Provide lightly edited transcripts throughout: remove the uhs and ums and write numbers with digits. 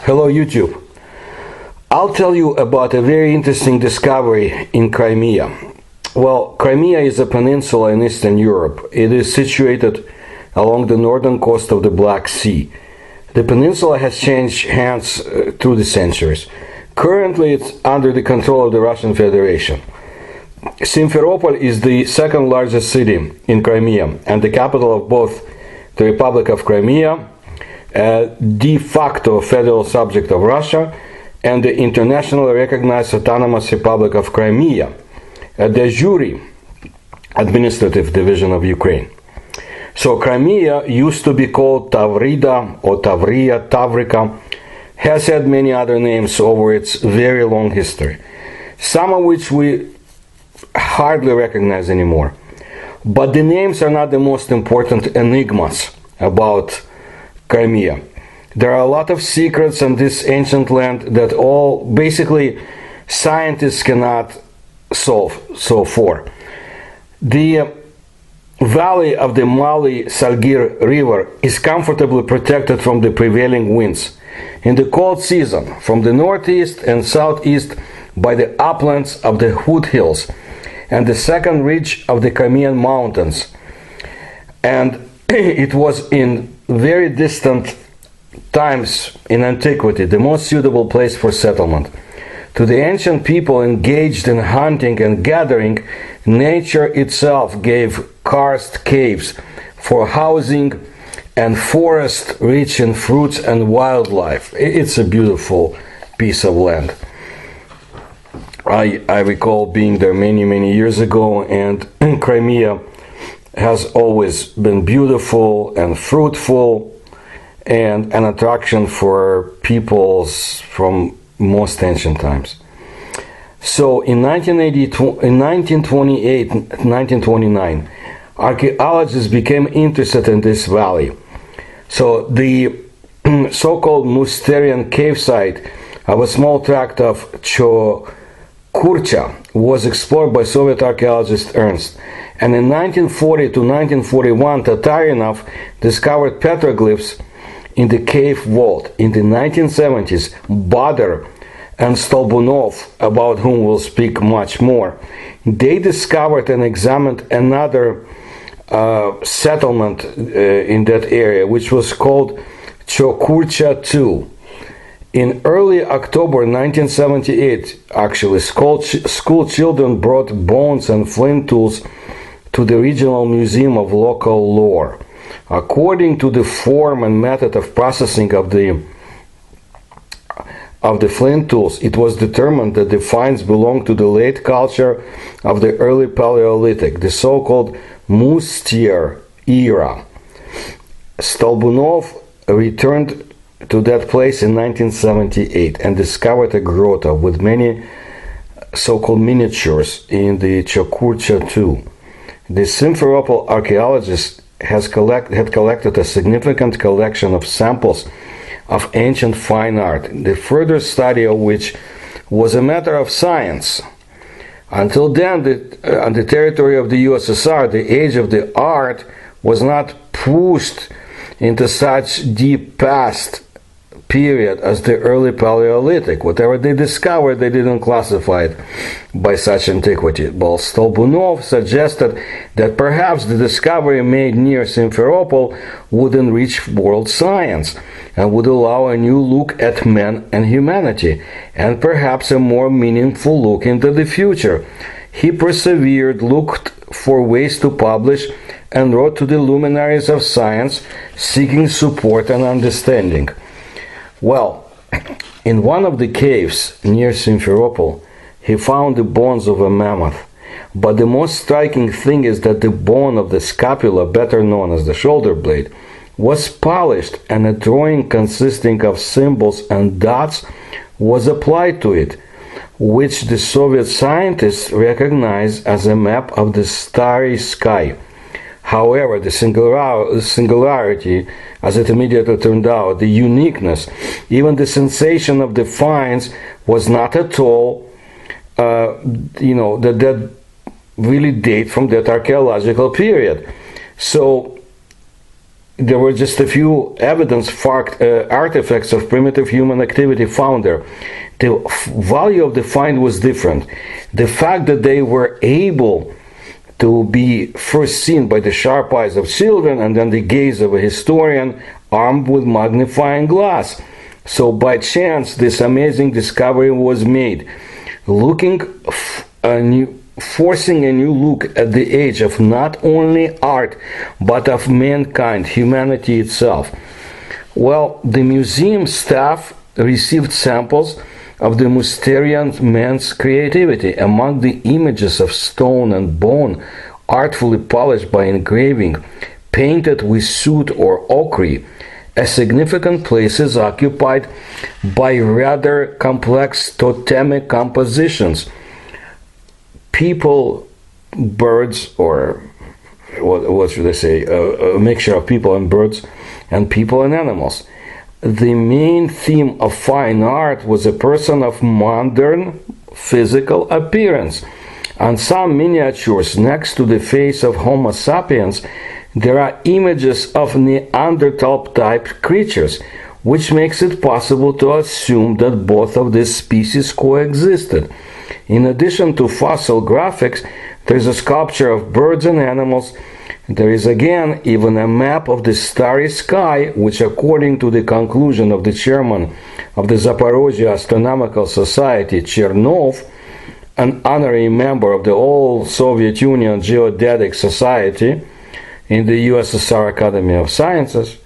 Hello YouTube. I'll tell you about a very interesting discovery in Crimea. Well, Crimea is a peninsula in Eastern Europe. It is situated along the northern coast of the Black Sea. The peninsula has changed hands through the centuries. Currently it's under the control of the Russian Federation. Simferopol is the second largest city in Crimea and the capital of both the Republic of Crimea, a de facto federal subject of Russia, and the internationally recognized Autonomous Republic of Crimea, a de jure administrative division of Ukraine. So Crimea used to be called Tavrida or Tavria, Tavrika, has had many other names over its very long history, some of which we hardly recognize anymore. But the names are not the most important enigmas about Crimea. There are a lot of secrets in this ancient land that all basically scientists cannot solve so far. The valley of the Mali-Salgir River is comfortably protected from the prevailing winds in the cold season from the northeast and southeast by the uplands of the Hood Hills and the second ridge of the Crimean mountains. And it was in very distant times in antiquity the most suitable place for settlement. To the ancient people engaged in hunting and gathering, nature itself gave karst caves for housing and forest rich in fruits and wildlife. It's a beautiful piece of land. I recall being there many years ago, and Crimea has always been beautiful and fruitful and an attraction for peoples from most ancient times. So in 1928, 1929, archaeologists became interested in this valley. So the so-called Mousterian cave site of a small tract of Chokurcha was explored by Soviet archaeologist Ernst. And in 1940 to 1941, Tatarinov discovered petroglyphs in the cave vault. In the 1970s, Badr and Stolbunov, about whom we'll speak much more, they discovered and examined another settlement in that area, which was called Chokurcha II. In early October 1978, actually, school children brought bones and flint tools to the Regional Museum of Local Lore. According to the form and method of processing of the flint tools, it was determined that the finds belonged to the late culture of the early Paleolithic, the so-called Moustier era. Stolbunov returned to that place in 1978 and discovered a grotto with many so-called miniatures in the Chokurcha II. The Simferopol archaeologist had collected a significant collection of samples of ancient fine art, the further study of which was a matter of science. Until then, on the territory of the USSR, the age of the art was not pushed into such deep past period as the early Paleolithic. Whatever they discovered, they didn't classify it by such antiquity. But Stolbunov suggested that perhaps the discovery made near Simferopol would enrich world science and would allow a new look at man and humanity, and perhaps a more meaningful look into the future. He persevered, looked for ways to publish, and wrote to the luminaries of science, seeking support and understanding. Well, in one of the caves near Simferopol, he found the bones of a mammoth. But the most striking thing is that the bone of the scapula, better known as the shoulder blade, was polished, and a drawing consisting of symbols and dots was applied to it, which the Soviet scientists recognized as a map of the starry sky. However, the singularity, as it immediately turned out, the uniqueness, even the sensation of the finds was not at all, that really date from that archaeological period. So there were just a few artifacts of primitive human activity found there. The value of the find was different. The fact that they were able to be first seen by the sharp eyes of children and then the gaze of a historian armed with magnifying glass. So by chance, this amazing discovery was made. Forcing a new look at the age of not only art, but of mankind, humanity itself. Well, the museum staff received samples of the Musterian man's creativity. Among the images of stone and bone, artfully polished by engraving, painted with soot or ochre, a significant place is occupied by rather complex totemic compositions. People, birds, or what should I say, a mixture of people and birds, and people and animals. The main theme of fine art was a person of modern physical appearance. On some miniatures next to the face of Homo sapiens, there are images of Neanderthal-type creatures, which makes it possible to assume that both of these species coexisted. In addition to fossil graphics, there is a sculpture of birds and animals. There is again even a map of the starry sky, which, according to the conclusion of the chairman of the Zaporozhye Astronomical Society, Chernov, an honorary member of the All Soviet Union Geodetic Society in the USSR Academy of Sciences,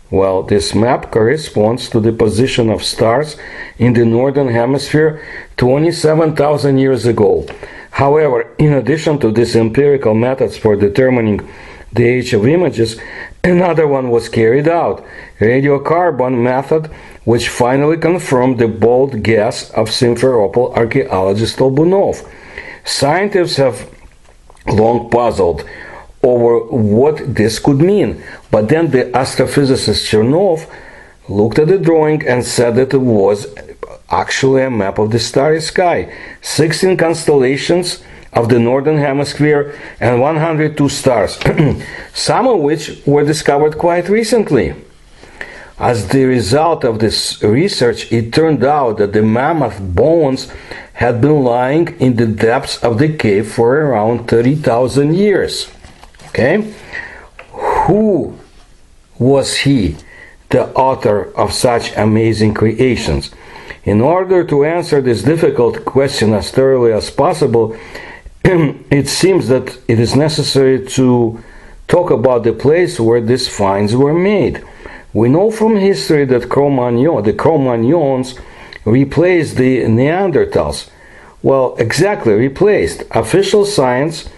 well, this map corresponds to the position of stars in the northern hemisphere 27,000 years ago. However, in addition to these empirical methods for determining the age of images, another one was carried out, radiocarbon method, which finally confirmed the bold guess of Simferopol archaeologist Stolbunov. Scientists have long puzzled over what this could mean, but then the astrophysicist Chernov looked at the drawing and said that it was actually a map of the starry sky, 16 constellations of the northern hemisphere and 102 stars, some of which were discovered quite recently. As the result of this research, it turned out that the mammoth bones had been lying in the depths of the cave for around 30,000 years. Okay? Who was he, the author of such amazing creations? In order to answer this difficult question as thoroughly as possible, it seems that it is necessary to talk about the place where these finds were made. We know from history that the Cro-Magnons replaced the Neanderthals. Well, exactly, replaced. Official science,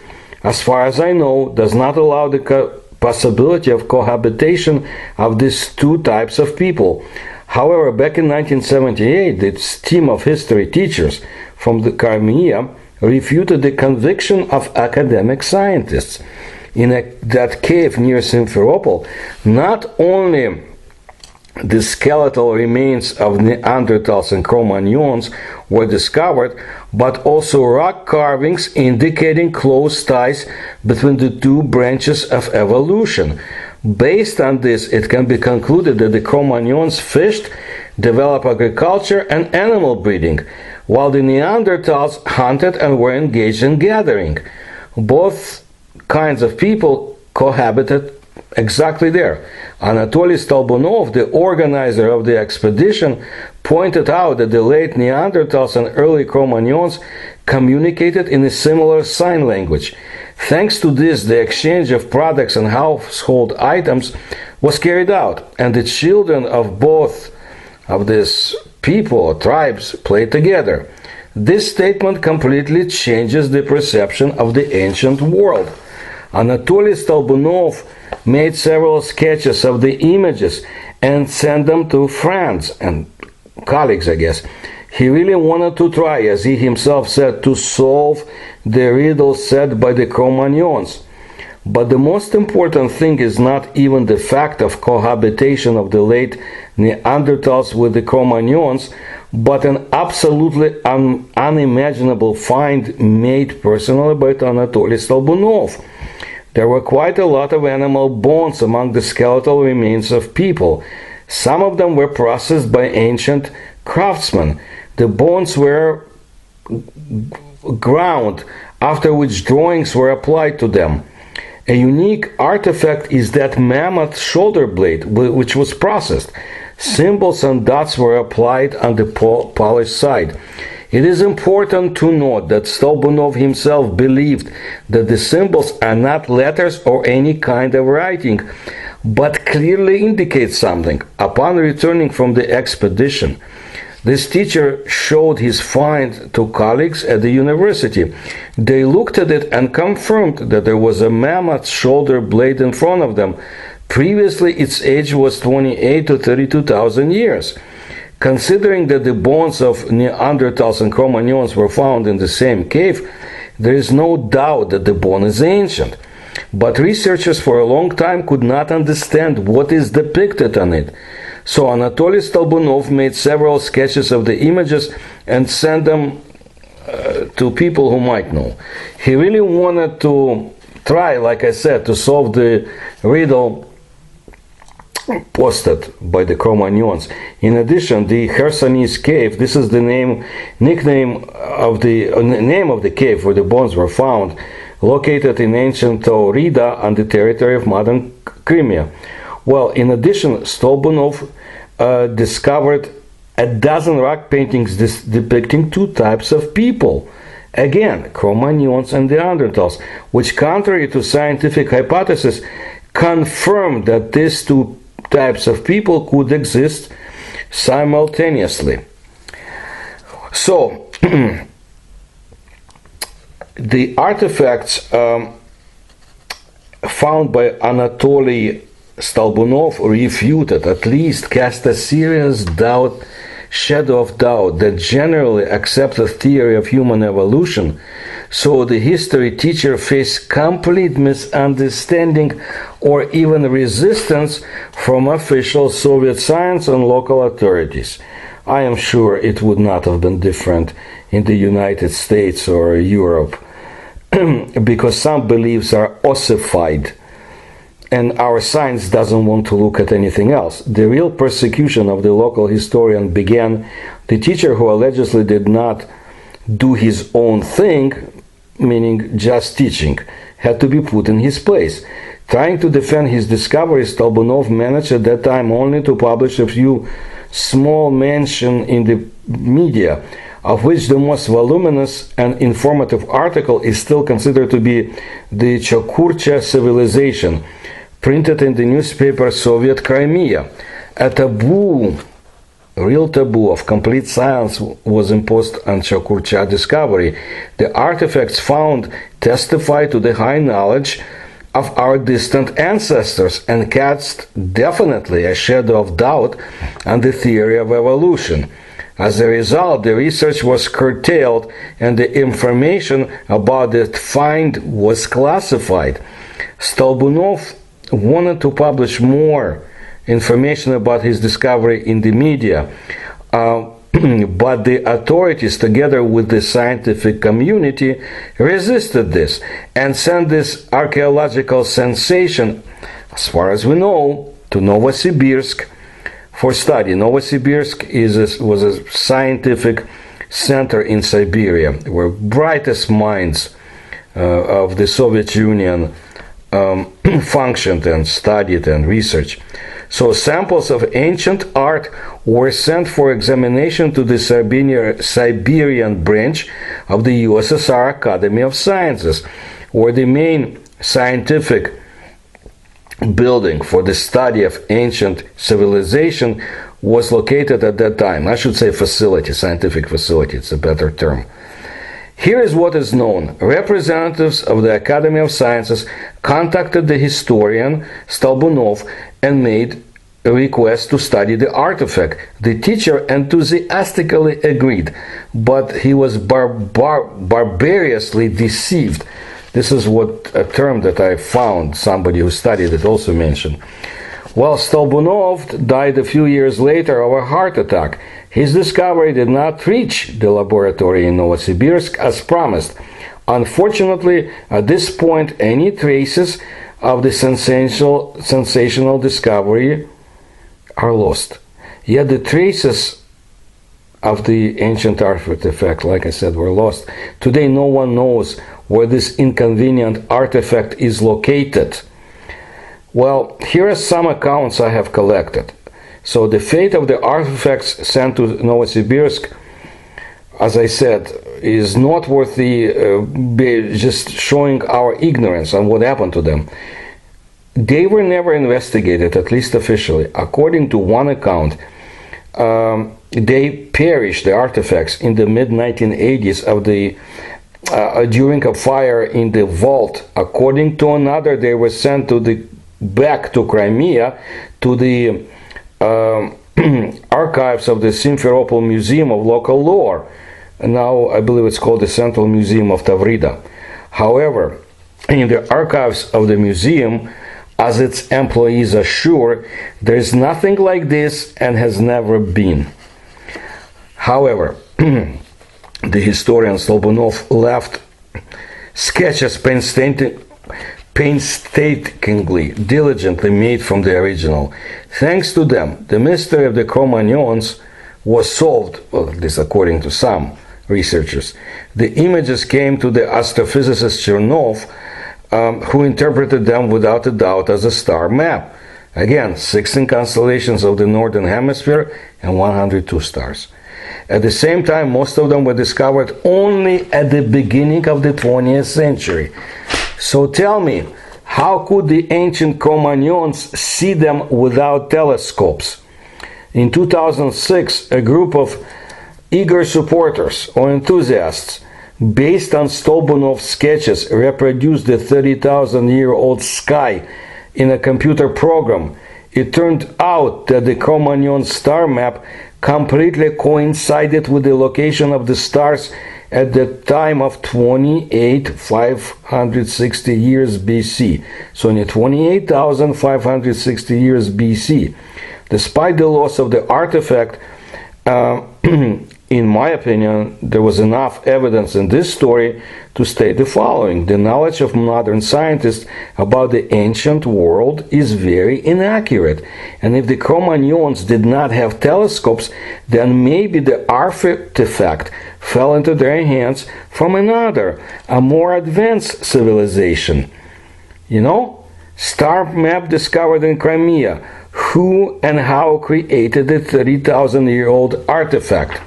as far as I know, does not allow the possibility of cohabitation of these two types of people. However, back in 1978, the team of history teachers from the Crimea refuted the conviction of academic scientists. In that cave near Simferopol, not only the skeletal remains of Neanderthals and Cro-Magnons were discovered, but also rock carvings indicating close ties between the two branches of evolution. Based on this, it can be concluded that the Cro-Magnons fished, developed agriculture and animal breeding, while the Neanderthals hunted and were engaged in gathering. Both kinds of people cohabited exactly there. Anatoly Stolbunov, the organizer of the expedition, pointed out that the late Neanderthals and early Cro-Magnons communicated in a similar sign language. Thanks to this, the exchange of products and household items was carried out, and the children of both of these people or tribes played together. This statement completely changes the perception of the ancient world. Anatoly Stolbunov made several sketches of the images and sent them to friends and colleagues, I guess. He really wanted to try, as he himself said, to solve the riddle set by the Cro-Magnons. But the most important thing is not even the fact of cohabitation of the late Neanderthals with the Cro-Magnons, but an absolutely unimaginable find made personally by Anatoly Stolbunov. There were quite a lot of animal bones among the skeletal remains of people. Some of them were processed by ancient craftsmen. The bones were ground, after which drawings were applied to them. A unique artifact is that mammoth shoulder blade, which was processed. Symbols and dots were applied on the polished side. It is important to note that Stolbunov himself believed that the symbols are not letters or any kind of writing, but clearly indicate something. Upon returning from the expedition, this teacher showed his find to colleagues at the university. They looked at it and confirmed that there was a mammoth shoulder blade in front of them. Previously, its age was 28 to 32,000 years. Considering that the bones of Neanderthals and Cro-Magnons were found in the same cave, there is no doubt that the bone is ancient. But researchers for a long time could not understand what is depicted on it. So Anatoly Stolbunov made several sketches of the images and sent them to people who might know. He really wanted to try, like I said, to solve the riddle posted by the Cro-Magnons. In addition, the Khersonis cave, this is the name of the cave where the bones were found, located in ancient Tavrida on the territory of modern Crimea. Well, in addition, Stolbunov discovered a dozen rock paintings depicting two types of people. Again, Cro-Magnons and Neanderthals, which, contrary to scientific hypothesis, confirmed that these two types of people could exist simultaneously. So, the artifacts found by Anatoly Stolbunov refuted, at least cast a serious shadow of doubt that generally accepted theory of human evolution. So the history teacher faced complete misunderstanding or even resistance from official Soviet science and local authorities. I am sure it would not have been different in the United States or Europe, because some beliefs are ossified and our science doesn't want to look at anything else. The real persecution of the local historian began. The teacher who allegedly did not do his own thing, meaning just teaching, had to be put in his place. Trying to defend his discovery, Stolbunov managed at that time only to publish a few small mentions in the media, of which the most voluminous and informative article is still considered to be the Chokurcha civilization, printed in the newspaper Soviet Crimea. A real taboo of complete silence was imposed on Chokurcha discovery. The artifacts found testify to the high knowledge of our distant ancestors and cast definitely a shadow of doubt on the theory of evolution. As a result, the research was curtailed and the information about the find was classified. Stolbunov wanted to publish more information about his discovery in the media, but the authorities, together with the scientific community, resisted this and sent this archaeological sensation, as far as we know, to Novosibirsk for study. Novosibirsk was a scientific center in Siberia where brightest minds of the Soviet Union functioned and studied and researched. So samples of ancient art were sent for examination to the Siberian branch of the USSR Academy of Sciences, where the main scientific building for the study of ancient civilization was located at that time. I should say facility, scientific facility, it's a better term. Here is what is known. Representatives of the Academy of Sciences contacted the historian Stolbunov and made a request to study the artifact. The teacher enthusiastically agreed, but he was barbarously deceived. This is what a term that I found, somebody who studied it also mentioned. Well, Stolbunov died a few years later of a heart attack. His discovery did not reach the laboratory in Novosibirsk as promised. Unfortunately, at this point, any traces of the sensational discovery are lost. Yet the traces of the ancient artifact, like I said, were lost. Today, no one knows where this inconvenient artifact is located. Well, here are some accounts I have collected. So the fate of the artifacts sent to Novosibirsk, as I said, is noteworthy, just showing our ignorance on what happened to them. They were never investigated, at least officially. According to one account, they perished, the artifacts, in the mid-1980s of the during a fire in the vault. According to another, they were sent back to Crimea to the archives of the Simferopol Museum of Local Lore. Now, I believe it's called the Central Museum of Tavrida. However, in the archives of the museum, as its employees assure, there is nothing like this and has never been. However, the historian Stolbunov left sketches painstakingly, diligently made from the original. Thanks to them, the mystery of the Cro-Magnons was solved, well, at least according to some researchers. The images came to the astrophysicist Chernov, who interpreted them without a doubt as a star map. Again, 16 constellations of the Northern Hemisphere and 102 stars. At the same time, most of them were discovered only at the beginning of the 20th century. So tell me, how could the ancient Cro-Magnons see them without telescopes? In 2006, a group of eager supporters or enthusiasts, based on Stolbunov's sketches, reproduced the 30,000-year-old sky in a computer program. It turned out that the Cro-Magnon star map completely coincided with the location of the stars at the time of 28,560 years BC. So in the 28,560 years BC, despite the loss of the artifact, in my opinion, there was enough evidence in this story to state the following. The knowledge of modern scientists about the ancient world is very inaccurate. And if the Cro-Magnons did not have telescopes, then maybe the artifact fell into their hands from another, a more advanced civilization. You know, star map discovered in Crimea. Who and how created the 30,000-year-old artifact?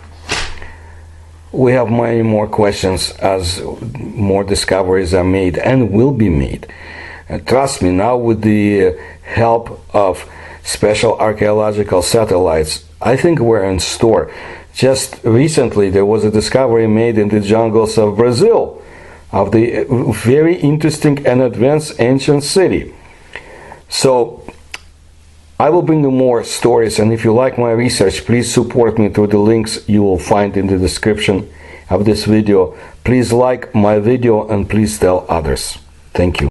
We have many more questions as more discoveries are made and will be made. Trust me, now with the help of special archaeological satellites, I think we're in store. Just recently, there was a discovery made in the jungles of Brazil of the very interesting and advanced ancient city. So, I will bring you more stories, and if you like my research, please support me through the links you will find in the description of this video. Please like my video and please tell others. Thank you.